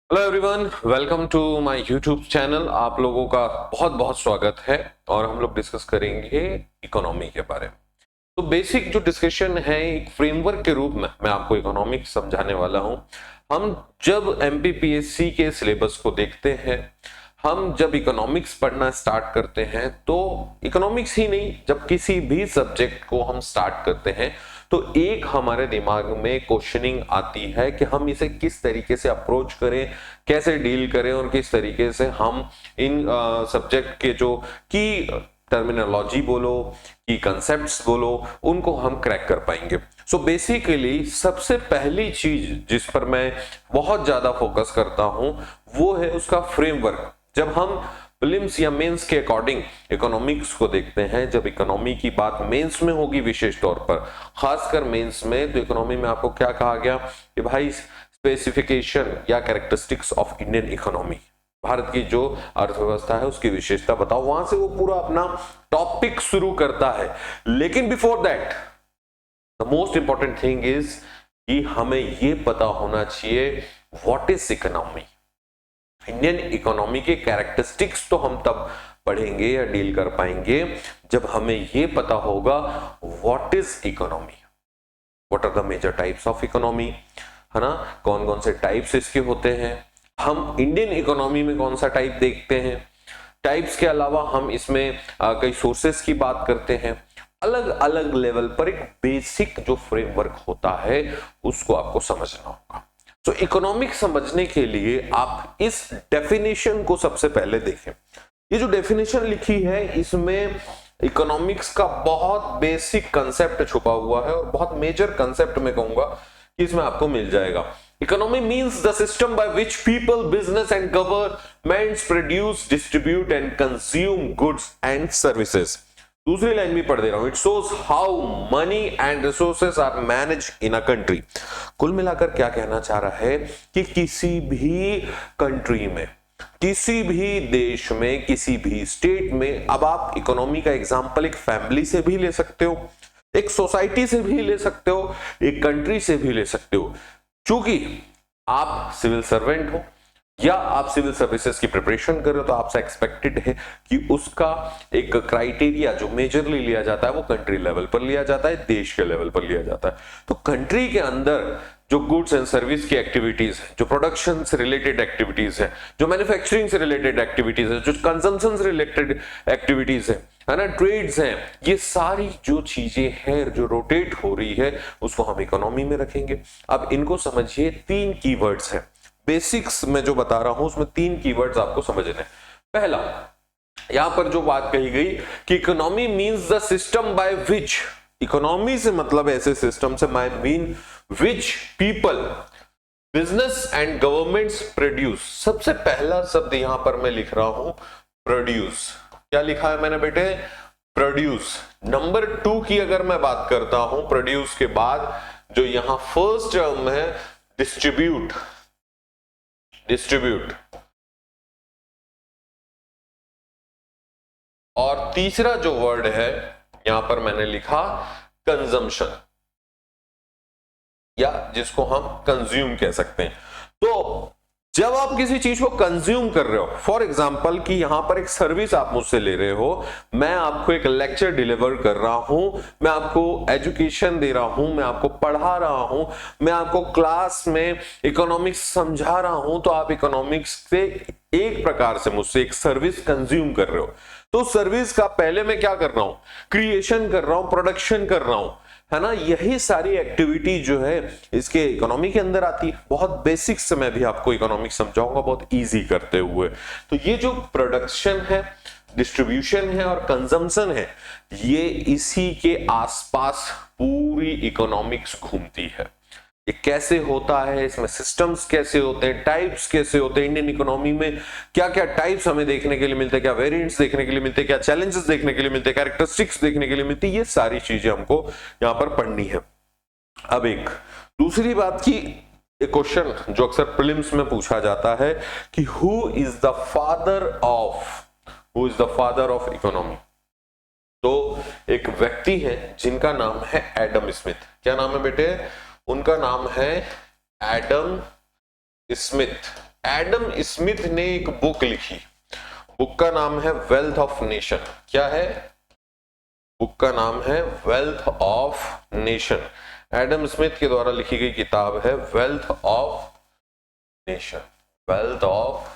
Hello everyone, welcome to my YouTube channel. आप लोगों का बहुत बहुत स्वागत है और हम लोग डिस्कस करेंगे इकोनॉमी के बारे में। तो बेसिक जो डिस्कशन है एक फ्रेमवर्क के रूप में मैं आपको इकोनॉमिक्स समझाने वाला हूं। हम जब एमपीपीएससी के सिलेबस को देखते हैं, हम जब इकोनॉमिक्स पढ़ना स्टार्ट करते हैं तो इकोनॉमिक्स ही नहीं, जब किसी भी सब्जेक्ट को हम स्टार्ट करते हैं तो एक हमारे दिमाग में क्वेश्चनिंग आती है कि हम इसे किस तरीके से अप्रोच करें, कैसे डील करें और किस तरीके से हम इन सब्जेक्ट के जो की टर्मिनोलॉजी बोलो, की कंसेप्ट्स बोलो, उनको हम क्रैक कर पाएंगे। सो बेसिकली सबसे पहली चीज जिस पर मैं बहुत ज्यादा फोकस करता हूं वो है उसका फ्रेमवर्क। जब हम प्रीलिम्स या मेंस के अकॉर्डिंग इकोनॉमिक्स को देखते हैं, जब इकोनॉमी की बात मेंस में होगी विशेष तौर पर, खासकर मेंस में, तो इकोनॉमी में आपको क्या कहा गया कि भाई स्पेसिफिकेशन या characteristics of Indian economy, Bharat की जो अर्थव्यवस्था है उसकी विशेषता बताओ। वहां से वो पूरा अपना टॉपिक शुरू करता है। लेकिन before that the most important thing is कि हमें ये पता होना चाहिए what is economy. Indian economy के कैरेक्टरिस्टिक्स तो हम तब पढ़ेंगे या डील कर पाएंगे जब हमें यह पता होगा what is economy, what are the major types of economy, है ना, कौन कौन से टाइप्स इसके होते हैं, हम इंडियन इकोनॉमी में कौन सा टाइप देखते हैं, टाइप्स के अलावा हम इसमें कई सोर्सेस की बात करते हैं। अलग अलग लेवल पर एक बेसिक जो फ्रेमवर्क होता है उसको आपको समझना होगा। तो इकोनॉमिक्स समझने के लिए आप इस डेफिनेशन को सबसे पहले देखें। ये जो डेफिनेशन लिखी है इसमें इकोनॉमिक्स का बहुत बेसिक कंसेप्ट छुपा हुआ है और बहुत मेजर कंसेप्ट मैं कहूंगा कि इसमें आपको मिल जाएगा। Economy means the system by which people, business and governments produce, distribute and consume goods and services. दूसरी लाइन भी पढ़ दे रहा हूं। It shows how money and resources are manage in a country. कुल मिलाकर क्या कहना चाह रहा है कि किसी भी कंट्री में, किसी भी देश में, किसी भी स्टेट में, अब आप इकोनॉमी का एग्जांपल एक फैमिली से भी ले सकते हो, एक सोसाइटी से भी ले सकते हो, एक कंट्री से भी ले सकते हो। क्योंकि आप सिविल सर्वेंट हो या आप सिविल सर्विसेज की प्रिपरेशन कर रहे हो तो आपसे एक्सपेक्टेड है कि उसका एक क्राइटेरिया जो मेजरली लिया जाता है वो कंट्री लेवल पर लिया जाता है, देश के लेवल पर लिया जाता है। तो कंट्री के अंदर जो गुड्स एंड सर्विस की एक्टिविटीज है, जो प्रोडक्शन से रिलेटेड एक्टिविटीज है, जो मैन्युफैक्चरिंग से रिलेटेड एक्टिविटीज है, जो कंजम्पशन से रिलेटेड एक्टिविटीज है ना, ट्रेड्स हैं, ये सारी जो चीजें हैं जो रोटेट हो रही है उसको हम इकोनॉमी में रखेंगे। अब इनको समझिए, तीन कीवर्ड्स हैं बेसिक्स में जो बता रहा हूं उसमें तीन कीवर्ड्स आपको समझने हैं। पहला, यहां पर जो बात कही गई कि economy means the system by which, economy से मतलब ऐसे सिस्टम से मैं mean which people, business and governments produce. सबसे पहला शब्द यहां पर मैं लिख रहा हूं प्रोड्यूस। क्या लिखा है मैंने बेटे? प्रोड्यूस। नंबर 2 की अगर मैं बात करता हूं, प्रोड्यूस के बाद जो यहां फर्स्ट टर्म है डिस्ट्रीब्यूट, डिस्ट्रीब्यूट, और तीसरा जो वर्ड है यहां पर मैंने लिखा कंजम्पशन, या जिसको हम कंज्यूम कह सकते हैं। तो जब आप किसी चीज को कंज्यूम कर रहे हो, फॉर एग्जांपल कि यहां पर एक सर्विस आप मुझसे ले रहे हो, मैं आपको एक लेक्चर डिलीवर कर रहा हूं, मैं आपको एजुकेशन दे रहा हूं, मैं आपको पढ़ा रहा हूं, मैं आपको क्लास में इकोनॉमिक्स समझा रहा हूं, तो आप इकोनॉमिक्स से एक प्रकार से मुझसे एक सर्विस कंज्यूम कर रहे हो। तो सर्विस का पहले मैं क्या कर रहा हूं? क्रिएशन कर रहा हूं, प्रोडक्शन कर रहा हूं, है ना। यही सारी एक्टिविटी जो है इसके इकोनॉमी के अंदर आती है। बहुत बेसिक से मैं भी आपको इकोनॉमिक्स समझाऊंगा बहुत इजी करते हुए। तो ये जो प्रोडक्शन है, डिस्ट्रीब्यूशन है और कंजम्पशन है, ये इसी के आसपास पूरी इकोनॉमिक्स घूमती है। ये कैसे होता है, इसमें सिस्टम्स कैसे होते हैं, टाइप्स कैसे होते हैं, इंडियन इकोनॉमी में क्या क्या टाइप्स हमें देखने के लिए मिलते हैं, क्या वेरिएंट्स देखने के लिए मिलते हैं, क्या चैलेंजेस देखने के लिए मिलते हैं, कैरेक्टरिस्टिक्स देखने के लिए मिलती है, ये सारी चीजें हमको यहां पर पढ़नी है। अब एक दूसरी बात की, एक क्वेश्चन जो अक्सर प्रीलिम्स में पूछा जाता है कि who is the father of economy. तो एक व्यक्ति है जिनका नाम है एडम स्मिथ। क्या नाम है बेटे? उनका नाम है एडम स्मिथ। एडम स्मिथ ने एक बुक लिखी, बुक का नाम है वेल्थ ऑफ नेशन। क्या है? बुक का नाम है wealth of nation. Adam Smith के द्वारा लिखी गई किताब है wealth of nation, wealth of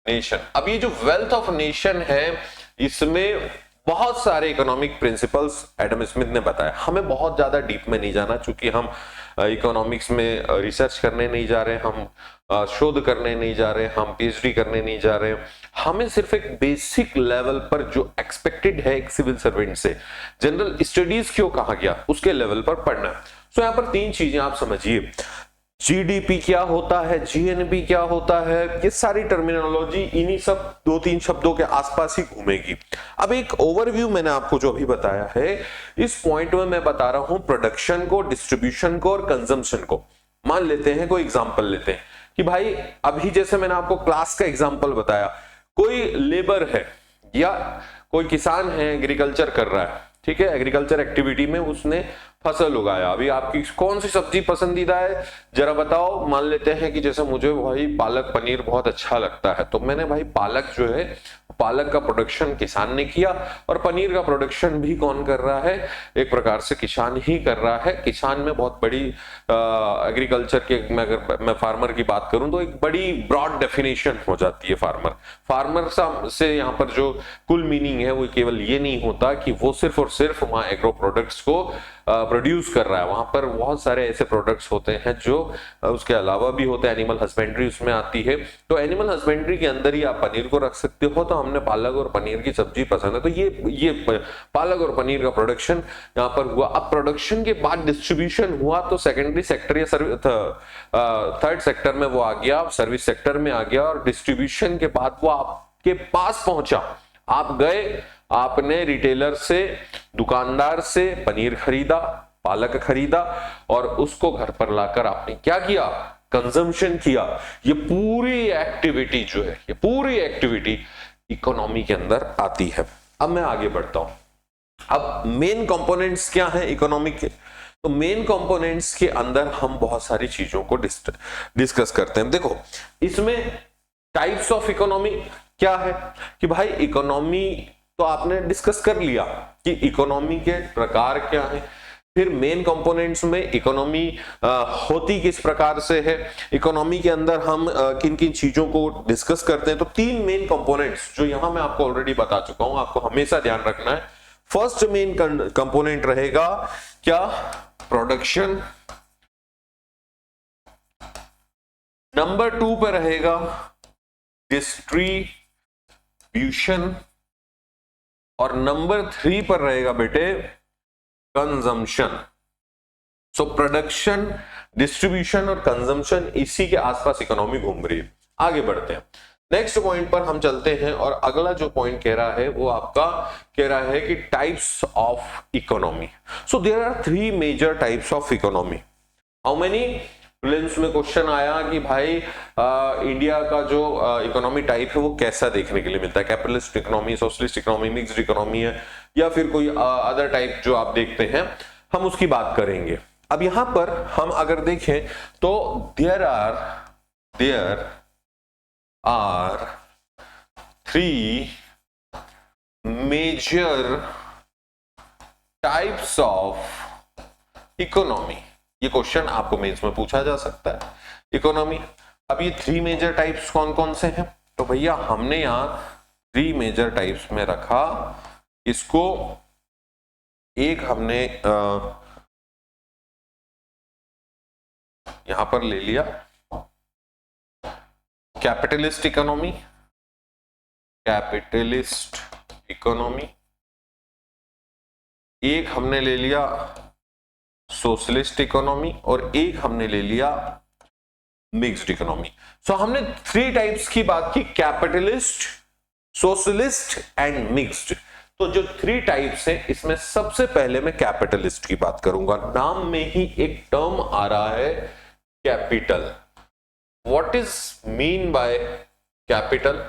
nation. अब ये जो वेल्थ ऑफ नेशन है, इसमें बहुत सारे इकोनॉमिक प्रिंसिपल्स एडम स्मिथ ने बताया। हमें बहुत ज्यादा डीप में नहीं जाना, चूंकि हम इकोनॉमिक्स में रिसर्च करने नहीं जा रहे, हम शोध करने नहीं जा रहे, हम पीएचडी करने नहीं जा रहे। हमें सिर्फ एक बेसिक लेवल पर जो एक्सपेक्टेड है एक सिविल सर्वेंट से, जनरल स्टडीज क्यों कहा गया, उसके लेवल पर पढ़ना है। सो यहाँ पर तीन चीजें आप समझिए, जीडीपी क्या होता है, जीएनपी क्या होता है, ये सारी टर्मिनोलॉजी इन्हीं सब दो तीन शब्दों के आसपास ही घूमेगी। अब एक ओवरव्यू मैंने आपको जो अभी बताया है, इस पॉइंट में मैं बता रहा हूं प्रोडक्शन को, डिस्ट्रीब्यूशन को और कंजम्पशन को। मान लेते हैं, कोई एग्जांपल लेते हैं कि भाई अभी जैसे मैंने आपको क्लास का एग्जांपल बताया, कोई लेबर है या कोई किसान है, एग्रीकल्चर कर रहा है, ठीक है, एग्रीकल्चर एक्टिविटी में उसने फसल उगाया। अभी आपकी कौन सी सब्जी पसंदीदा है जरा बताओ। मान लेते हैं कि जैसे मुझे भाई पालक पनीर बहुत अच्छा लगता है, तो मैंने भाई पालक जो है, पालक का प्रोडक्शन किसान ने किया, और पनीर का प्रोडक्शन भी कौन कर रहा है, एक प्रकार से किसान ही कर रहा है। किसान में बहुत बड़ी एग्रीकल्चर के, अगर मैं फार्मर की बात करूं तो एक बड़ी ब्रॉड डेफिनेशन हो जाती है फार्मर। फार्मर से यहाँ पर जो कुल मीनिंग है वो केवल ये नहीं होता कि वो सिर्फ और सिर्फ वहां एग्रो प्रोडक्ट्स को प्रोड्यूस कर रहा है, वहां पर बहुत सारे ऐसे प्रोडक्ट्स होते हैं जो उसके अलावा भी होते हैं। एनिमल हस्बेंड्री उसमें आती है, तो एनिमल हस्बेंड्री के अंदर ही आप पनीर को रख सकते हो। तो हमने पालक और पनीर की सब्जी पसंद है, तो ये पालक और पनीर का प्रोडक्शन यहाँ पर हुआ। अब प्रोडक्शन के बाद डिस्ट्रीब्यूशन हुआ, तो सेकेंडरी सेक्टर या थर्ड सेक्टर में वो आ गया, सर्विस सेक्टर में आ गया, और डिस्ट्रीब्यूशन के बाद वो आपके पास पहुंचा। आप गए, आपने रिटेलर से, दुकानदार से पनीर खरीदा, पालक खरीदा, और उसको घर पर लाकर आपने क्या किया, कंजम्पशन किया। ये पूरी एक्टिविटी जो है, ये पूरी एक्टिविटी इकोनॉमी के अंदर आती है। अब मैं आगे बढ़ता हूं। अब मेन कंपोनेंट्स क्या हैं इकोनॉमिक के? तो मेन कंपोनेंट्स के अंदर हम बहुत सारी चीजों को डिस्कस करते हैं। देखो, इसमें टाइप्स ऑफ इकोनॉमी क्या है कि भाई इकोनॉमी तो आपने डिस्कस कर लिया कि इकोनॉमी के प्रकार क्या है, फिर मेन कंपोनेंट्स में इकोनॉमी होती किस प्रकार से है, इकोनॉमी के अंदर हम किन किन चीजों को डिस्कस करते हैं। तो तीन मेन कंपोनेंट्स जो यहां मैं आपको ऑलरेडी बता चुका हूं, आपको हमेशा ध्यान रखना है। फर्स्ट मेन कंपोनेंट रहेगा क्या, प्रोडक्शन। नंबर 2 पे रहेगा डिस्ट्रीब्यूशन, और नंबर 3 पर रहेगा बेटे कंजम्पशन। सो प्रोडक्शन, डिस्ट्रीब्यूशन और कंजम्पशन, इसी के आसपास इकोनॉमी घूम रही है। आगे बढ़ते हैं, नेक्स्ट पॉइंट पर हम चलते हैं, और अगला जो पॉइंट कह रहा है वो आपका कह रहा है कि types of economy. So there are 3 major types of economy. How many? Prelims में क्वेश्चन आया कि भाई इंडिया का जो इकोनॉमी टाइप है वो कैसा देखने के लिए मिलता है, capitalist economy, socialist economy, mixed economy है, या फिर कोई अदर टाइप जो आप देखते हैं, हम उसकी बात करेंगे। अब यहां पर हम अगर देखें तो there are 3 major types of economy. ये क्वेश्चन आपको मेंस में पूछा जा सकता है, इकोनॉमी। अब ये 3 मेजर टाइप्स कौन कौन से हैं? तो भैया हमने यहां 3 मेजर टाइप्स में रखा, इसको एक हमने यहां पर ले लिया कैपिटलिस्ट इकोनॉमी, कैपिटलिस्ट इकोनॉमी। एक हमने ले लिया सोशलिस्ट इकोनॉमी, और एक हमने ले लिया मिक्स्ड इकोनॉमी। सो हमने 3 टाइप्स की बात की, कैपिटलिस्ट, सोशलिस्ट एंड मिक्स्ड। तो जो 3 टाइप्स हैं, इसमें सबसे पहले मैं कैपिटलिस्ट की बात करूंगा। नाम में ही एक टर्म आ रहा है capital. What is mean by capital?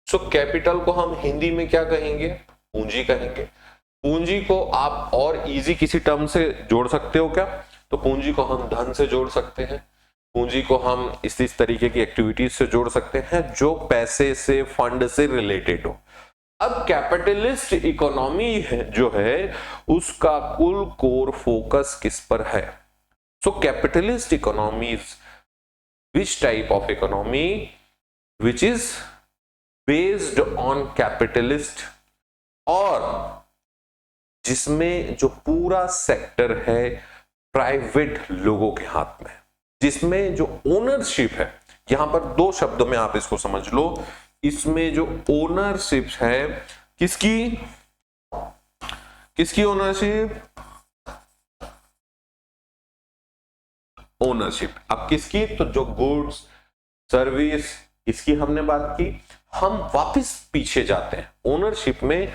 So capital को हम हिंदी में क्या कहेंगे? पूंजी कहेंगे। पूंजी को आप और इजी किसी टर्म से जोड़ सकते हो क्या? तो पूंजी को हम धन से जोड़ सकते हैं, पूंजी को हम इस तरीके की एक्टिविटीज से जोड़ सकते हैं जो पैसे से, फंड से रिलेटेड हो। अब कैपिटलिस्ट इकोनॉमी है जो है उसका कुल कोर फोकस किस पर है? So capitalist economies which type of economy which is based on capitalist और जिसमें जो पूरा सेक्टर है प्राइवेट लोगों के हाथ में, जिसमें जो ओनरशिप है, यहां पर दो शब्दों में आप इसको समझ लो, इसमें जो ओनरशिप है किसकी किसकी ओनरशिप? ओनरशिप। अब किसकी? तो जो गुड्स सर्विस इसकी हमने बात की। हम वापस पीछे जाते हैं ओनरशिप में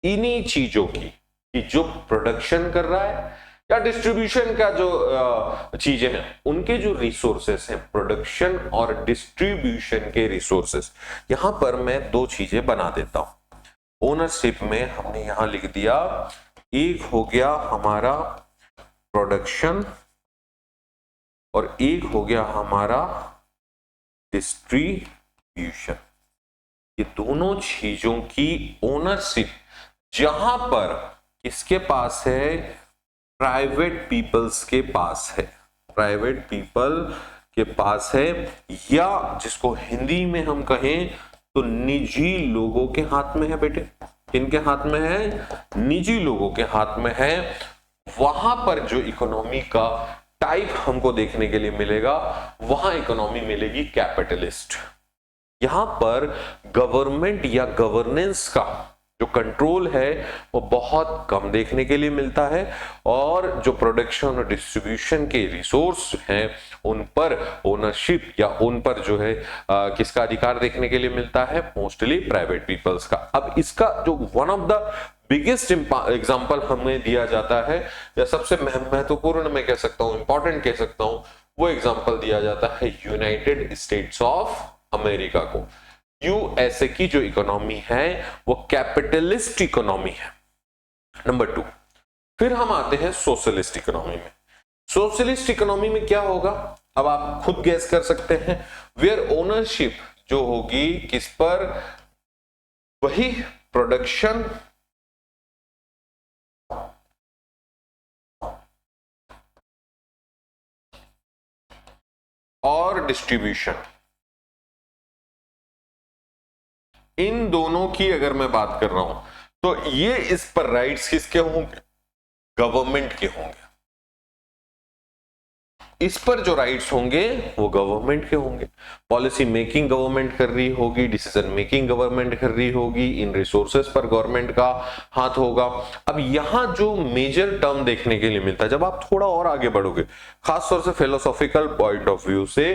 इन्हीं चीजों की कि जो प्रोडक्शन कर रहा है या डिस्ट्रीब्यूशन का जो चीजें हैं उनके जो रिसोर्सेस हैं, प्रोडक्शन और डिस्ट्रीब्यूशन के रिसोर्सेस। यहां पर मैं दो चीजें बना देता हूं। ओनरशिप में हमने यहां लिख दिया, एक हो गया हमारा प्रोडक्शन और एक हो गया हमारा डिस्ट्रीब्यूशन। ये दोनों चीजों की ओनरशिप जहां पर किसके पास है? प्राइवेट पीपल्स के पास है, प्राइवेट पीपल के पास है, या जिसको हिंदी में हम कहें तो निजी लोगों के हाथ में है। बेटे किनके हाथ में है? निजी लोगों के हाथ में है। वहां पर जो इकोनॉमी का टाइप हमको देखने के लिए मिलेगा, वहां इकोनॉमी मिलेगी कैपिटलिस्ट। यहां पर गवर्नमेंट या गवर्नेंस का जो कंट्रोल है वो बहुत कम देखने के लिए मिलता है और जो प्रोडक्शन और डिस्ट्रीब्यूशन के रिसोर्स हैं उन पर ओनरशिप या उन पर जो है किसका अधिकार देखने के लिए मिलता है? मोस्टली प्राइवेट पीपल्स का। अब इसका जो one of the biggest example हमें दिया जाता है या सबसे महत्वपूर्ण मैं कह सकता हूं, इंपॉर्टेंट कह सकता हूं, वो एग्जांपल दिया जाता है यूनाइटेड स्टेट्स ऑफ अमेरिका को। यूएसए की जो इकोनॉमी है वो कैपिटलिस्ट इकोनॉमी है। नंबर 2। फिर हम आते हैं सोशलिस्ट इकोनॉमी में। सोशलिस्ट इकोनॉमी में क्या होगा? अब आप खुद गैस कर सकते हैं। वेयर ओनरशिप जो होगी किस पर? वही प्रोडक्शन और डिस्ट्रीब्यूशन, इन दोनों की अगर मैं बात कर रहा हूं तो ये इस पर राइट्स किसके होंगे? गवर्नमेंट के होंगे। इस पर जो राइट्स होंगे वो गवर्नमेंट के होंगे। पॉलिसी मेकिंग गवर्नमेंट कर रही होगी, डिसीजन मेकिंग गवर्नमेंट कर रही होगी, इन रिसोर्सेस पर गवर्नमेंट का हाथ होगा। अब यहां जो मेजर टर्म देखने के लिए मिलता है जब आप थोड़ा और आगे बढ़ोगे, खासतौर से फिलोसॉफिकल पॉइंट ऑफ व्यू से,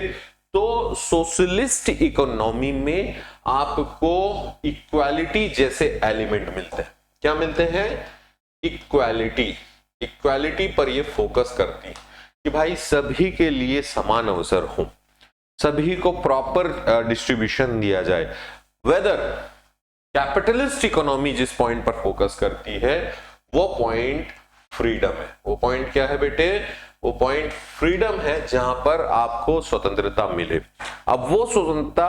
तो सोशलिस्ट इकोनॉमी में आपको इक्वालिटी जैसे एलिमेंट मिलते हैं। क्या मिलते हैं? इक्वालिटी। इक्वालिटी पर ये फोकस करती है कि भाई सभी के लिए समान अवसर हो, सभी को प्रॉपर डिस्ट्रीब्यूशन दिया जाए। वेदर कैपिटलिस्ट इकोनॉमी जिस पॉइंट पर फोकस करती है वो पॉइंट फ्रीडम है। वो पॉइंट क्या है बेटे? वो पॉइंट फ्रीडम है, जहां पर आपको स्वतंत्रता मिले। अब वो स्वतंत्रता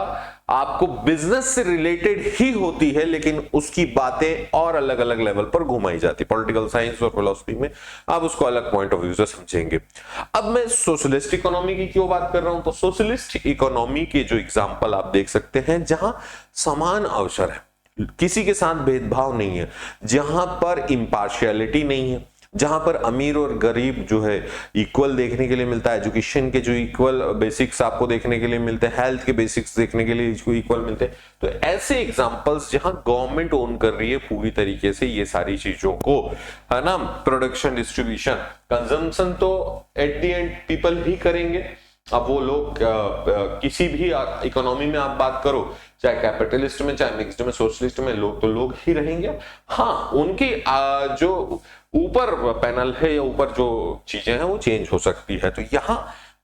आपको बिजनेस से रिलेटेड ही होती है, लेकिन उसकी बातें और अलग अलग लेवल पर घुमाई जाती। पॉलिटिकल साइंस और फिलोसफी में आप उसको अलग पॉइंट ऑफ व्यू से समझेंगे। अब मैं सोशलिस्ट इकोनॉमी की क्यों बात कर रहा हूं? तो सोशलिस्ट इकोनॉमी के जो एग्जाम्पल आप देख सकते हैं जहां समान अवसर है, किसी के साथ भेदभाव नहीं है, जहां पर इम्पार्शियलिटी नहीं है, जहां पर अमीर और गरीब जो है इक्वल देखने के लिए मिलता है, एजुकेशन के जो इक्वल बेसिक्स आपको देखने के लिए मिलते हैं, हेल्थ के बेसिक्स देखने के लिए इक्वल मिलते हैं। तो ऐसे एग्जांपल्स जहां गवर्नमेंट ओन कर रही है पूरी तरीके से ये सारी चीजों को, है ना, प्रोडक्शन, डिस्ट्रीब्यूशन, कंजम्पशन तो एट द एंड पीपल ही करेंगे। अब वो लोग किसी भी इकोनॉमी में आप बात करो, चाहे कैपिटलिस्ट में, चाहे मिक्स्ड में, सोशलिस्ट में, लोग तो लोग ही रहेंगे। हाँ, उनकी जो ऊपर पैनल है या ऊपर जो चीजें हैं वो चेंज हो सकती है। तो यहाँ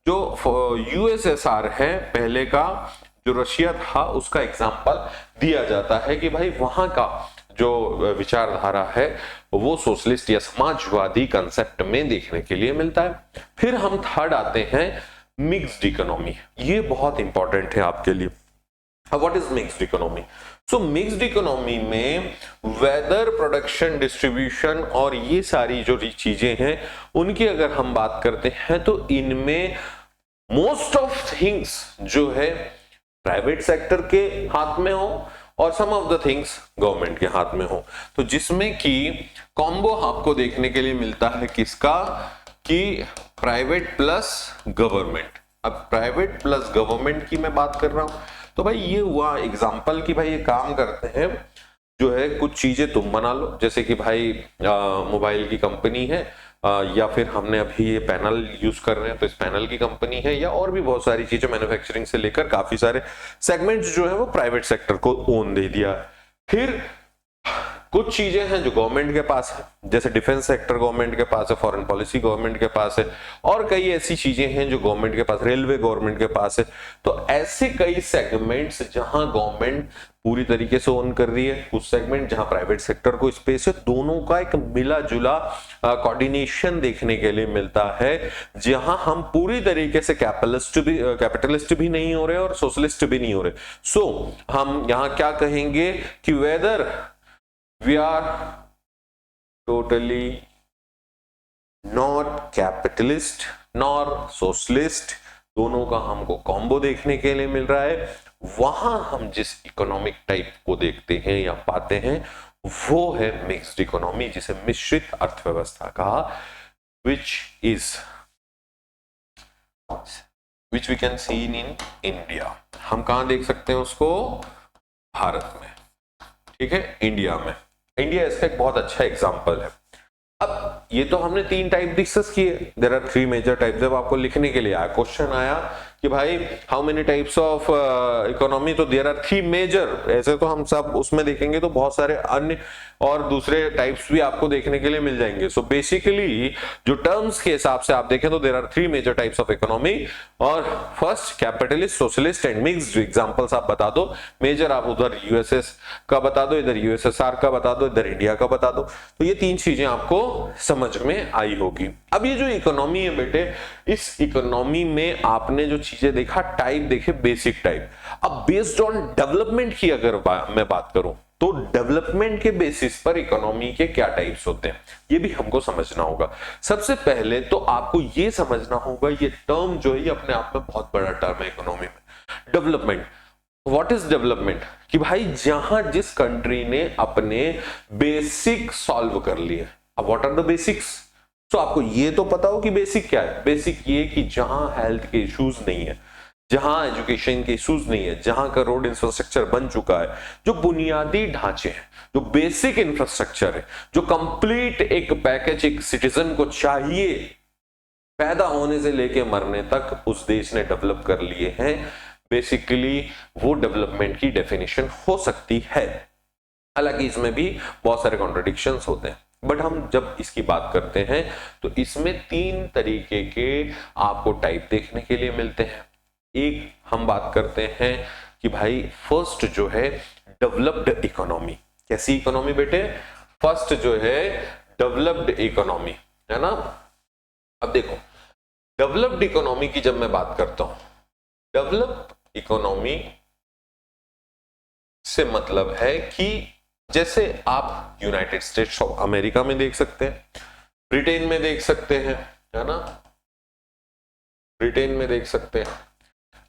जो यूएसएसआर है पहले का, जो रशिया था, उसका एग्जांपल दिया जाता है कि भाई वहां का जो विचारधारा है वो सोशलिस्ट या समाजवादी कंसेप्ट में देखने के लिए मिलता है। फिर हम थर्ड आते हैं मिक्स्ड इकोनॉमी, ये बहुत इंपॉर्टेंट है आपके लिए। What is mixed economy? So mixed economy में वेदर, प्रोडक्शन, डिस्ट्रीब्यूशन और ये सारी जो चीजें हैं उनकी अगर हम बात करते हैं तो इनमें मोस्ट ऑफ थिंग्स जो है प्राइवेट सेक्टर के हाथ में हो और सम ऑफ द थिंग्स गवर्नमेंट के हाथ में हो। तो जिसमें कि कॉम्बो आपको देखने के लिए मिलता है किसका, कि प्राइवेट प्लस गवर्नमेंट। अब प्राइवेट प्लस गवर्नमेंट की मैं बात कर रहा हूं तो भाई ये हुआ एग्जांपल कि भाई ये काम करते हैं, जो है कुछ चीजें तुम बना लो, जैसे कि भाई मोबाइल की कंपनी है, या फिर हमने अभी ये पैनल यूज कर रहे हैं तो इस पैनल की कंपनी है, या और भी बहुत सारी चीजें, मैन्युफैक्चरिंग से लेकर काफी सारे सेगमेंट्स जो है वो प्राइवेट सेक्टर को ओन दे दिया। फिर कुछ चीजें हैं जो गवर्नमेंट के पास है, जैसे डिफेंस सेक्टर गवर्नमेंट के पास है, फॉरेन पॉलिसी गवर्नमेंट के पास है, और कई ऐसी चीजें हैं जो गवर्नमेंट के पास, रेलवे गवर्नमेंट के पास है। तो ऐसे कई सेगमेंट्स जहां गवर्नमेंट पूरी तरीके से ओन कर रही है, कुछ सेगमेंट जहां प्राइवेट सेक्टर को स्पेस है, दोनों का एक मिला जुला कोऑर्डिनेशन देखने के लिए मिलता है, जहां हम पूरी तरीके से कैपिटलिस्ट भी नहीं हो रहे और सोशलिस्ट भी नहीं हो रहे। सो हम यहां क्या कहेंगे कि weather we are totally not capitalist nor socialist, दोनों का हमको कॉम्बो देखने के लिए मिल रहा है। वहां हम जिस इकोनॉमिक टाइप को देखते हैं या पाते हैं वो है मिक्स्ड इकोनॉमी, जिसे मिश्रित अर्थव्यवस्था कहा, which we can see in India। हम कहां देख सकते हैं उसको? भारत में, ठीक है, इंडिया में। इंडिया इसका एक बहुत अच्छा एग्जांपल है। अब ये तो हमने 3 टाइप डिस्कस किए, देयर आर 3 मेजर टाइप। जब आपको लिखने के लिए आया, क्वेश्चन आया कि भाई how many types of economy, तो देयर आर 3 मेजर। ऐसे तो हम सब उसमें देखेंगे तो बहुत सारे अन्य और दूसरे टाइप्स भी आपको देखने के लिए मिल जाएंगे। सो बेसिकली जो टर्म्स के हिसाब से आप देखें तो there are 3 major types of economy, और first capitalist, socialist and mixed. Examples आप बता दो, मेजर आप उधर यूएसएस का बता दो, इधर यूएसएसआर का बता दो, इधर इंडिया का बता दो। तो ये 3 चीजें आपको समझ में आई होगी। अब ये जो इकोनॉमी है बेटे, इस इकोनॉमी में आपने जो चीजें देखा, टाइप देखे, बेसिक टाइप। अब बेस्ड ऑन डेवलपमेंट की अगर मैं बात करूं तो डेवलपमेंट के बेसिस पर इकोनॉमी के क्या टाइप्स होते हैं ये भी हमको समझना होगा। सबसे पहले तो आपको ये समझना होगा, ये टर्म जो है ये अपने आप में बहुत बड़ा टर्म है इकोनॉमी में। Development, what is development? कि भाई जहां जिस कंट्री ने अपने बेसिक सॉल्व कर लिए। अब व्हाट आर द बेसिक्स? तो आपको ये तो पता हो कि बेसिक क्या है। बेसिक ये कि जहां हेल्थ के इश्यूज नहीं है, जहां एजुकेशन के इश्यूज नहीं है, जहां का रोड इंफ्रास्ट्रक्चर बन चुका है, जो बुनियादी ढांचे हैं, जो बेसिक इंफ्रास्ट्रक्चर है, जो कंप्लीट एक पैकेज एक सिटीजन को चाहिए पैदा होने से लेके मरने तक, उस देश ने डेवलप कर लिए हैं। बेसिकली वो डेवलपमेंट की डेफिनेशन हो सकती है। हालांकि इसमें भी बहुत सारे कॉन्ट्रडिक्शंस होते हैं, बट हम जब इसकी बात करते हैं तो इसमें 3 तरीके के आपको टाइप देखने के लिए मिलते हैं। एक हम बात करते हैं कि भाई फर्स्ट जो है डेवलप्ड इकोनॉमी। कैसी इकोनॉमी बेटे? फर्स्ट जो है डेवलप्ड इकोनॉमी, है ना। अब देखो, डेवलप्ड इकोनॉमी की जब मैं बात करता हूं, डेवलप्ड इकोनॉमी से मतलब है कि जैसे आप यूनाइटेड स्टेट्स ऑफ अमेरिका में देख सकते हैं, ब्रिटेन में देख सकते हैं, है ना, ब्रिटेन में देख सकते हैं।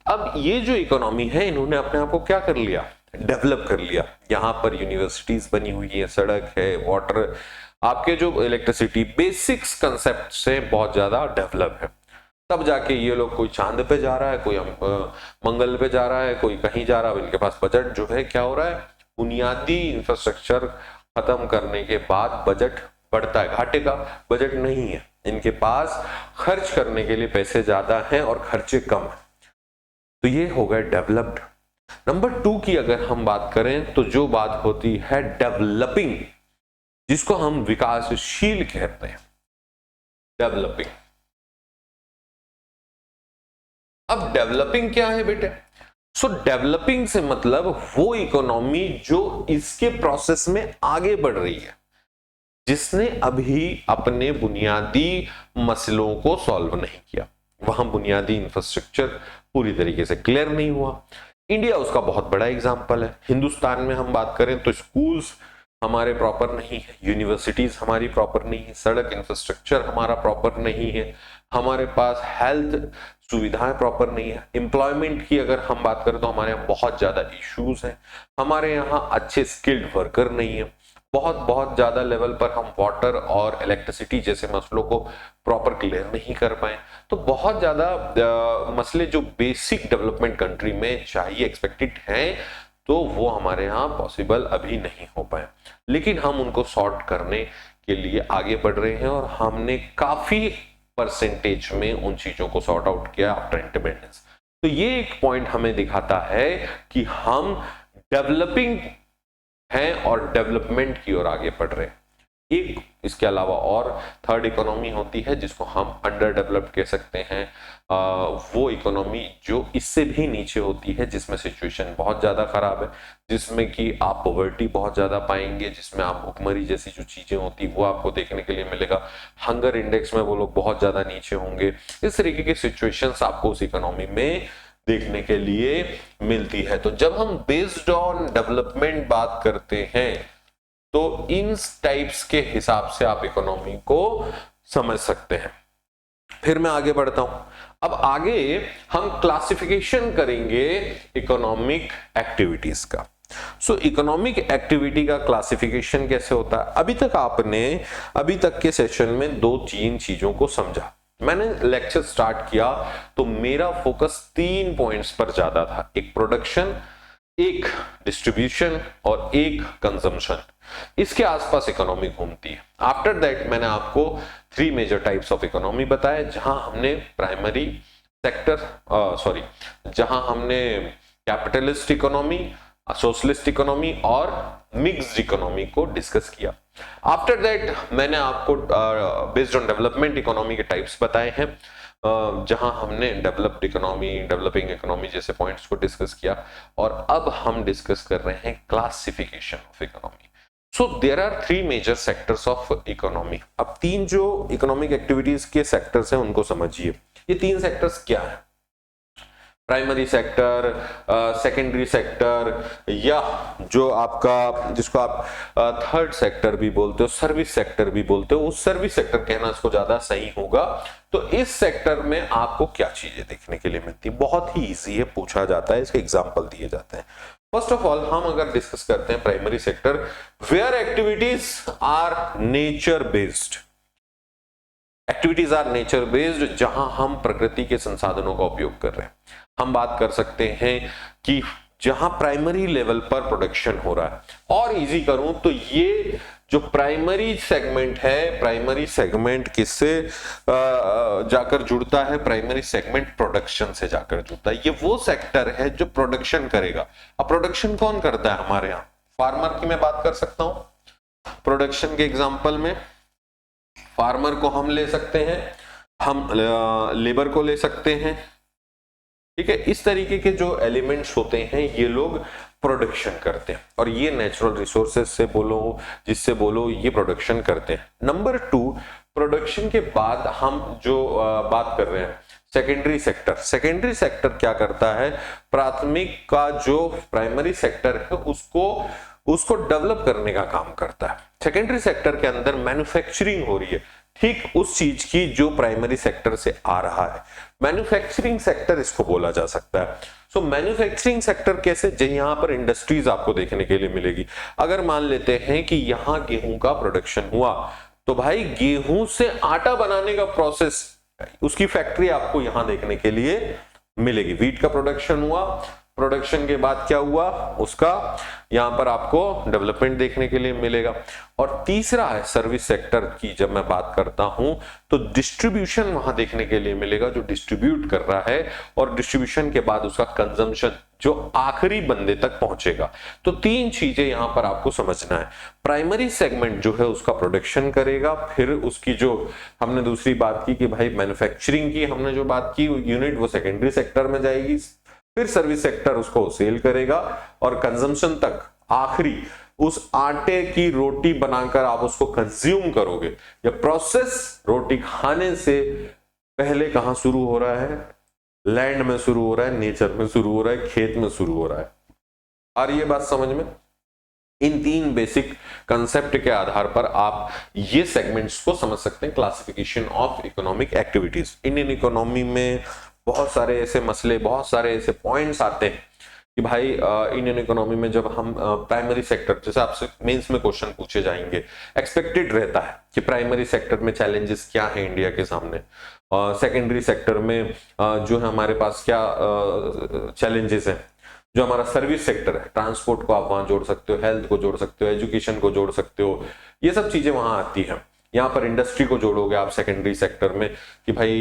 अब ये जो इकोनॉमी है, इन्होंने अपने आप को क्या कर लिया? डेवलप कर लिया। यहां पर यूनिवर्सिटीज बनी हुई है, सड़क है, वाटर, आपके जो इलेक्ट्रिसिटी, बेसिक्स कंसेप्ट से बहुत ज्यादा डेवलप है। तब जाके ये लोग, कोई चांद पे जा रहा है, कोई मंगल पे जा रहा है, कोई कहीं जा रहा है, इनके पास बजट जो है क्या हो रहा है? बुनियादी इंफ्रास्ट्रक्चर खत्म करने के बाद बजट बढ़ता है, घाटे का बजट नहीं है इनके पास, खर्च करने के लिए पैसे ज्यादा हैं और खर्चे कम है। तो ये हो गए डेवलप्ड। नंबर 2 की अगर हम बात करें तो जो बात होती है डेवलपिंग, जिसको हम विकासशील कहते हैं, डेवलपिंग। अब डेवलपिंग क्या है बेटे? सो डेवलपिंग से मतलब वो इकोनॉमी जो इसके प्रोसेस में आगे बढ़ रही है, जिसने अभी अपने बुनियादी मसलों को सॉल्व नहीं किया। वहां बुनियादी इंफ्रास्ट्रक्चर पूरी तरीके से क्लियर नहीं हुआ। इंडिया उसका बहुत बड़ा एग्जाम्पल है। हिंदुस्तान में हम बात करें तो स्कूल्स हमारे प्रॉपर नहीं है, यूनिवर्सिटीज हमारी प्रॉपर नहीं है, सड़क इंफ्रास्ट्रक्चर हमारा प्रॉपर नहीं है, हमारे पास हेल्थ सुविधाएं प्रॉपर नहीं है। एम्प्लॉयमेंट की अगर हम बात करें तो हमारे यहाँ बहुत ज्यादा इश्यूज हैं, हमारे यहाँ अच्छे स्किल्ड वर्कर नहीं है, बहुत ज्यादा लेवल पर हम वाटर और इलेक्ट्रिसिटी जैसे मसलों को प्रॉपर क्लियर नहीं कर पाए। तो बहुत ज्यादा मसले जो बेसिक डेवलपमेंट कंट्री में चाहिए, एक्सपेक्टेड हैं, तो वो हमारे यहाँ पॉसिबल अभी नहीं हो पाए। लेकिन हम उनको सॉर्ट करने के लिए आगे बढ़ रहे हैं और हमने काफी परसेंटेज में उन चीजों को सॉर्ट आउट किया आफ्टर इंडिपेंडेंस। तो ये एक पॉइंट हमें दिखाता है कि हम डेवलपिंग हैं और डेवलपमेंट की ओर आगे बढ़ रहे हैं। एक इसके अलावा और थर्ड इकोनॉमी होती है जिसको हम अंडर डेवलप्ड कह सकते हैं। वो इकोनॉमी जो इससे भी नीचे होती है, जिसमें सिचुएशन बहुत ज्यादा खराब है, जिसमें कि आप पॉवर्टी बहुत ज्यादा पाएंगे, जिसमें आप भुखमरी जैसी जो चीजें होती वो आपको देखने के लिए मिलेगा। हंगर इंडेक्स में वो लोग बहुत ज्यादा नीचे होंगे। इस तरीके की सिचुएशंस आपको उस इकोनॉमी में देखने के लिए मिलती है। तो जब हम बेस्ड ऑन डेवलपमेंट बात करते हैं तो इन टाइप्स के हिसाब से आप इकोनॉमी को समझ सकते हैं। फिर मैं आगे बढ़ता हूं। अब आगे हम क्लासिफिकेशन करेंगे इकोनॉमिक एक्टिविटीज का। सो इकोनॉमिक एक्टिविटी का क्लासिफिकेशन कैसे होता है? अभी तक के सेशन में 2-3 चीजों को समझा। मैंने लेक्चर स्टार्ट किया तो मेरा फोकस 3 पॉइंट्स पर ज्यादा था, एक प्रोडक्शन, एक डिस्ट्रीब्यूशन और एक कंजम्पशन। इसके आसपास इकोनॉमी घूमती है। आफ्टर दैट मैंने आपको 3 मेजर टाइप्स ऑफ इकोनॉमी बताया, जहां हमने प्राइमरी सेक्टर जहां हमने कैपिटलिस्ट इकोनॉमी, सोशलिस्ट इकोनॉमी और मिक्स्ड इकोनॉमी को डिस्कस किया। आफ्टर दैट मैंने आपको बेस्ड ऑन डेवलपमेंट इकोनॉमी के टाइप्स बताए हैं, जहां हमने डेवलप्ड इकोनॉमी, डेवलपिंग इकोनॉमी जैसे पॉइंट्स को डिस्कस किया। और अब हम डिस्कस कर रहे हैं classification of economy. So there are 3 major sectors of economy. अब 3 जो इकोनॉमिक एक्टिविटीज के सेक्टर्स हैं उनको समझिए। ये 3 सेक्टर्स क्या है? प्राइमरी सेक्टर, सेकेंडरी सेक्टर, या जो आपका जिसको आप थर्ड सेक्टर भी बोलते हो, सर्विस सेक्टर भी बोलते हो, उस सर्विस सेक्टर कहना इसको ज्यादा सही होगा। तो इस सेक्टर में आपको क्या चीजें देखने के लिए मिलती है? बहुत ही इजी है, पूछा जाता है, इसके एग्जाम्पल दिए जाते हैं। फर्स्ट ऑफ ऑल हम अगर डिस्कस करते हैं primary sector, where activities are nature based. Activities are nature based, जहां हम प्रकृति के संसाधनों का उपयोग कर रहे हैं। हम बात कर सकते हैं कि जहां प्राइमरी लेवल पर प्रोडक्शन हो रहा है, और इजी करूं तो ये जो प्राइमरी सेगमेंट है, प्राइमरी सेगमेंट किससे जाकर जुड़ता है? प्राइमरी सेगमेंट प्रोडक्शन से जाकर जुड़ता है। ये वो सेक्टर है जो प्रोडक्शन करेगा। अब प्रोडक्शन कौन करता है हमारे यहाँ? फार्मर की मैं बात कर सकता हूं। प्रोडक्शन के एग्जांपल में फार्मर को हम ले सकते हैं, हम लेबर को ले सकते हैं, ठीक है। इस तरीके के जो एलिमेंट्स होते हैं ये लोग प्रोडक्शन करते हैं, और ये नेचुरल रिसोर्सेज से बोलो, जिससे बोलो, ये प्रोडक्शन करते हैं। नंबर 2, प्रोडक्शन के बाद हम जो बात कर रहे हैं सेकेंडरी सेक्टर। सेकेंडरी सेक्टर क्या करता है? प्राथमिक का जो प्राइमरी सेक्टर है उसको डेवलप करने का काम करता है। सेकेंडरी सेक्टर के अंदर मैन्युफैक्चरिंग हो रही है, ठीक उस चीज की जो प्राइमरी सेक्टर से आ रहा है। मैन्युफैक्चरिंग सेक्टर इसको बोला जा सकता है। सो मैन्युफैक्चरिंग सेक्टर कैसे? यहाँ पर इंडस्ट्रीज आपको देखने के लिए मिलेगी। अगर मान लेते हैं कि यहाँ गेहूं का प्रोडक्शन हुआ, तो भाई गेहूं से आटा बनाने का प्रोसेस, उसकी फैक्ट्री आपको यहां देखने के लिए मिलेगी। व्हीट का प्रोडक्शन हुआ, प्रोडक्शन के बाद क्या हुआ, उसका यहां पर आपको डेवलपमेंट देखने के लिए मिलेगा। और तीसरा है सर्विस सेक्टर की जब मैं बात करता हूं तो डिस्ट्रीब्यूशन वहां देखने के लिए मिलेगा, जो डिस्ट्रीब्यूट कर रहा है, और डिस्ट्रीब्यूशन के बाद उसका कंजम्पशन जो आखिरी बंदे तक पहुंचेगा। तो 3 चीजें यहां पर आपको समझना है। प्राइमरी सेगमेंट जो है उसका प्रोडक्शन करेगा, फिर उसकी जो हमने दूसरी बात की कि भाई मैन्युफैक्चरिंग की हमने जो बात की यूनिट, वो सेकेंडरी सेक्टर में जाएगी, फिर सर्विस सेक्टर उसको सेल करेगा, और कंजम्पशन तक आखिरी उस आटे की रोटी बनाकर आप उसको कंज्यूम करोगे, या प्रोसेस रोटी खाने से पहले कहाँ शुरू हो रहा है? लैंड में शुरू हो रहा है, नेचर में शुरू हो रहा है, खेत में शुरू हो रहा है। और ये बात समझ में? इन तीन बेसिक कंसेप्ट के आधार पर आप ये सेगमेंट्स को समझ सकते हैं, classification of economic activities. Indian economy में बहुत सारे ऐसे मसले, बहुत सारे ऐसे पॉइंट्स आते हैं कि भाई इंडियन इकोनॉमी में जब हम प्राइमरी सेक्टर, जैसे आपसे मेंस में क्वेश्चन पूछे जाएंगे, एक्सपेक्टेड रहता है कि प्राइमरी सेक्टर में चैलेंजेस क्या है इंडिया के सामने, सेकेंडरी सेक्टर में जो है हमारे पास क्या चैलेंजेस हैं, जो हमारा सर्विस सेक्टर है, ट्रांसपोर्ट को आप वहां जोड़ सकते हो, हेल्थ को जोड़ सकते हो, एजुकेशन को जोड़ सकते हो, ये सब चीजें वहां आती हैं। यहाँ पर इंडस्ट्री को जोड़ोगे आप सेकेंडरी सेक्टर में कि भाई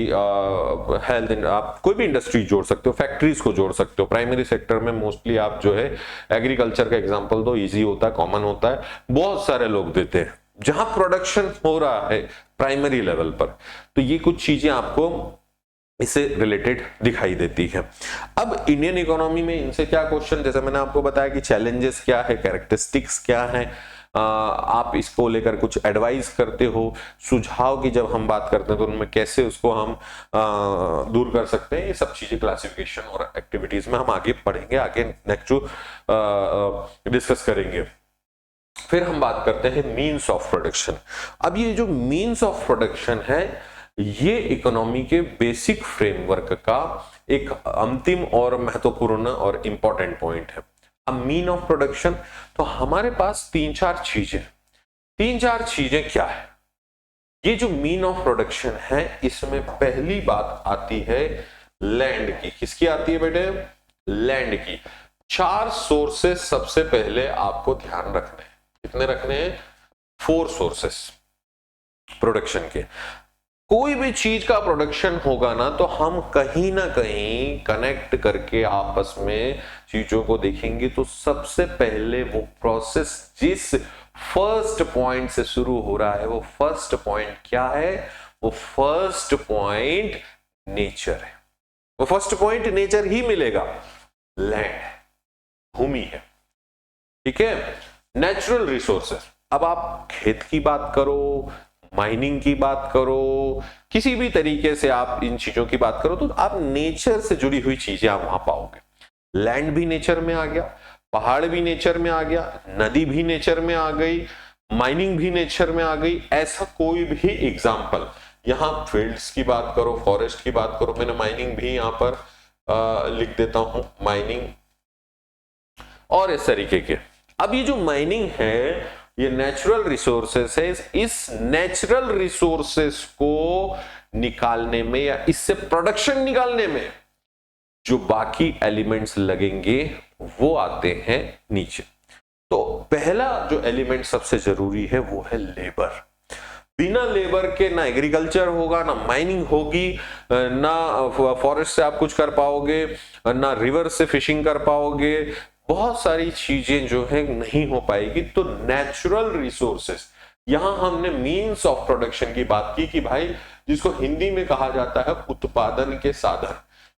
हेल्थ, आप कोई भी इंडस्ट्री जोड़ सकते हो, फैक्ट्रीज को जोड़ सकते हो। प्राइमरी सेक्टर में मोस्टली आप जो है एग्रीकल्चर का एग्जांपल दो, इजी होता है, कॉमन होता है, बहुत सारे लोग देते हैं जहां प्रोडक्शन हो रहा है प्राइमरी लेवल पर। तो ये कुछ चीजें आपको इससे रिलेटेड दिखाई देती है। अब इंडियन इकोनॉमी में इनसे क्या क्वेश्चन, जैसे मैंने आपको बताया कि चैलेंजेस क्या है, कैरेक्टरिस्टिक्स क्या है, आप इसको लेकर कुछ एडवाइस करते हो, सुझाव की जब हम बात करते हैं तो उनमें कैसे उसको हम दूर कर सकते हैं, ये सब चीजें क्लासिफिकेशन और एक्टिविटीज में हम आगे पढ़ेंगे, आगे नेक्स्ट डिस्कस करेंगे। फिर हम बात करते हैं मीन्स ऑफ प्रोडक्शन। अब ये जो मीन्स ऑफ प्रोडक्शन है, ये इकोनॉमी के बेसिक फ्रेमवर्क का एक अंतिम और महत्वपूर्ण और इंपॉर्टेंट पॉइंट है। अब मीन ऑफ प्रोडक्शन, तो हमारे पास तीन चार चीजें क्या है? ये जो मीन ऑफ प्रोडक्शन है, इसमें पहली बात आती है लैंड की। किसकी आती है बेटे? लैंड की। 4 सोर्सेस सबसे पहले आपको ध्यान रखने हैं। कितने रखने हैं? 4 सोर्सेस प्रोडक्शन के। कोई भी चीज का प्रोडक्शन होगा ना, तो हम कहीं ना कहीं कनेक्ट करके आपस में चीजों को देखेंगे, तो सबसे पहले वो प्रोसेस जिस फर्स्ट पॉइंट से शुरू हो रहा है, वो फर्स्ट पॉइंट क्या है? वो फर्स्ट पॉइंट नेचर है। वो फर्स्ट पॉइंट नेचर ही मिलेगा, लैंड, भूमि है। ठीक है, नेचुरल रिसोर्सेस। अब आप खेत की बात करो, माइनिंग की बात करो, किसी भी तरीके से आप इन चीजों की बात करो, तो आप नेचर से जुड़ी हुई चीजें आप वहां पाओगे। लैंड भी नेचर में आ गया, पहाड़ भी नेचर में आ गया, नदी भी नेचर में आ गई, माइनिंग भी नेचर में आ गई। ऐसा कोई भी एग्जाम्पल, यहां फील्ड्स की बात करो, फॉरेस्ट की बात करो, मैंने माइनिंग भी यहां पर लिख देता हूं, माइनिंग और इस तरीके के। अब ये जो माइनिंग है, ये नेचुरल रिसोर्सेस है। इस नेचुरल रिसोर्सेस को निकालने में या इससे प्रोडक्शन निकालने में जो बाकी एलिमेंट्स लगेंगे वो आते हैं नीचे। तो पहला जो एलिमेंट सबसे जरूरी है वो है लेबर। बिना लेबर के ना एग्रीकल्चर होगा, ना माइनिंग होगी, ना फॉरेस्ट से आप कुछ कर पाओगे, ना रिवर से फिशिंग कर पाओगे, बहुत सारी चीजें जो है नहीं हो पाएगी। तो नेचुरल रिसोर्सेस, यहां हमने मीन्स ऑफ प्रोडक्शन की बात की कि भाई जिसको हिंदी में कहा जाता है उत्पादन के साधन,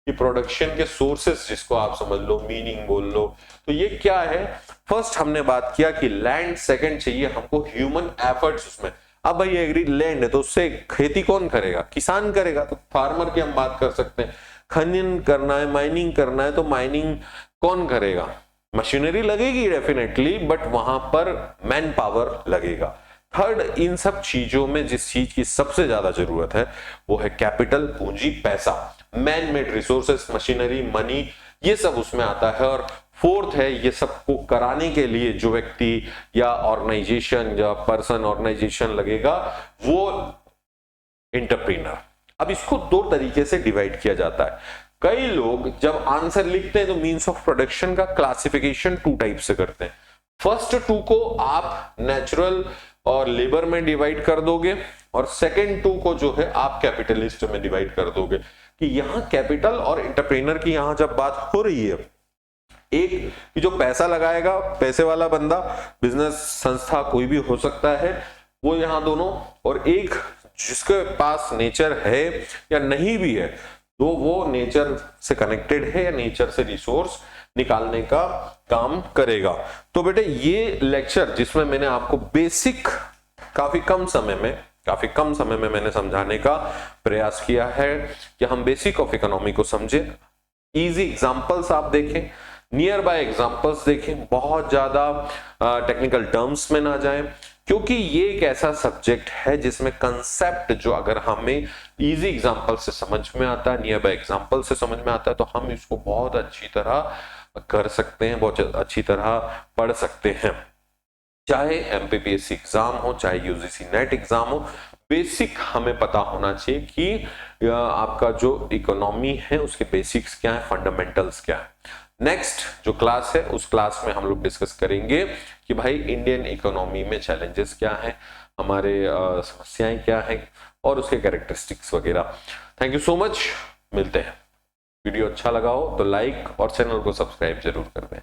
ये प्रोडक्शन के सोर्सेस जिसको आप समझ लो, मीनिंग बोल लो। तो ये क्या है? फर्स्ट हमने बात किया कि लैंड, सेकंड चाहिए हमको ह्यूमन एफर्ट्स उसमें। अब भाई एग्री लैंड है तो उससे खेती कौन करेगा? किसान करेगा। तो फार्मर की हम बात कर सकते हैं। खनन करना है, माइनिंग करना है, तो माइनिंग कौन करेगा? मशीनरी लगेगी डेफिनेटली, बट वहां पर मैन पावर लगेगा। थर्ड, इन सब चीजों में जिस चीज की सबसे ज्यादा जरूरत है वो है कैपिटल, पूंजी, पैसा, man made resources, machinery, money, ये सब उसमें आता है। और फोर्थ है, ये सबको कराने के लिए जो व्यक्ति या ऑर्गेनाइजेशन या पर्सन ऑर्गेनाइजेशन लगेगा वो एंटरप्रेन्योर। अब इसको 2 तरीके से डिवाइड किया जाता है। कई लोग जब आंसर लिखते हैं तो मींस ऑफ प्रोडक्शन का क्लासिफिकेशन 2 टाइप से करते हैं। फर्स्ट 2 को आप नेचुरल और लेबर में डिवाइड कर दोगे, और सेकंड 2 को जो है आप कैपिटलिस्ट में डिवाइड कर दोगे। कि यहां कैपिटल और एंटरप्रेन्योर की यहां जब बात हो रही है, एक कि जो पैसा लगाएगा, पैसे वाला बंदा, बिजनेस संस्था कोई भी हो सकता है वो यहां दोनों, और एक जिसके पास नेचर है या नहीं भी है, तो वो नेचर से कनेक्टेड है या नेचर से रिसोर्स निकालने का काम करेगा। तो बेटे ये लेक्चर जिसमें मैंने आपको बेसिक काफी कम समय में काफी कम समय में मैंने समझाने का प्रयास किया है कि हम बेसिक ऑफ इकोनॉमी को समझें। इजी एग्जांपल्स आप देखें, नियर बाय एग्जांपल्स देखें, बहुत ज्यादा टेक्निकल टर्म्स में ना जाएं, क्योंकि ये एक ऐसा सब्जेक्ट है जिसमें कंसेप्ट जो अगर हमें इजी एग्जांपल से समझ में आता है, नियर बाय एग्जांपल से समझ में आता है, तो हम इसको बहुत अच्छी तरह कर सकते हैं, बहुत अच्छी तरह पढ़ सकते हैं। चाहे एमपीपीएससी एग्जाम हो, चाहे यूजीसी नेट एग्जाम हो, बेसिक हमें पता होना चाहिए कि आपका जो इकोनॉमी है उसके बेसिक्स क्या है, फंडामेंटल्स क्या है। नेक्स्ट जो क्लास है उस क्लास में हम लोग डिस्कस करेंगे कि भाई इंडियन इकोनॉमी में चैलेंजेस क्या हैं, हमारे समस्याएं क्या हैं और उसके कैरेक्टरिस्टिक्स वगैरह। थैंक यू सो मच, मिलते हैं। वीडियो अच्छा लगा हो तो लाइक और चैनल को सब्सक्राइब जरूर कर दें।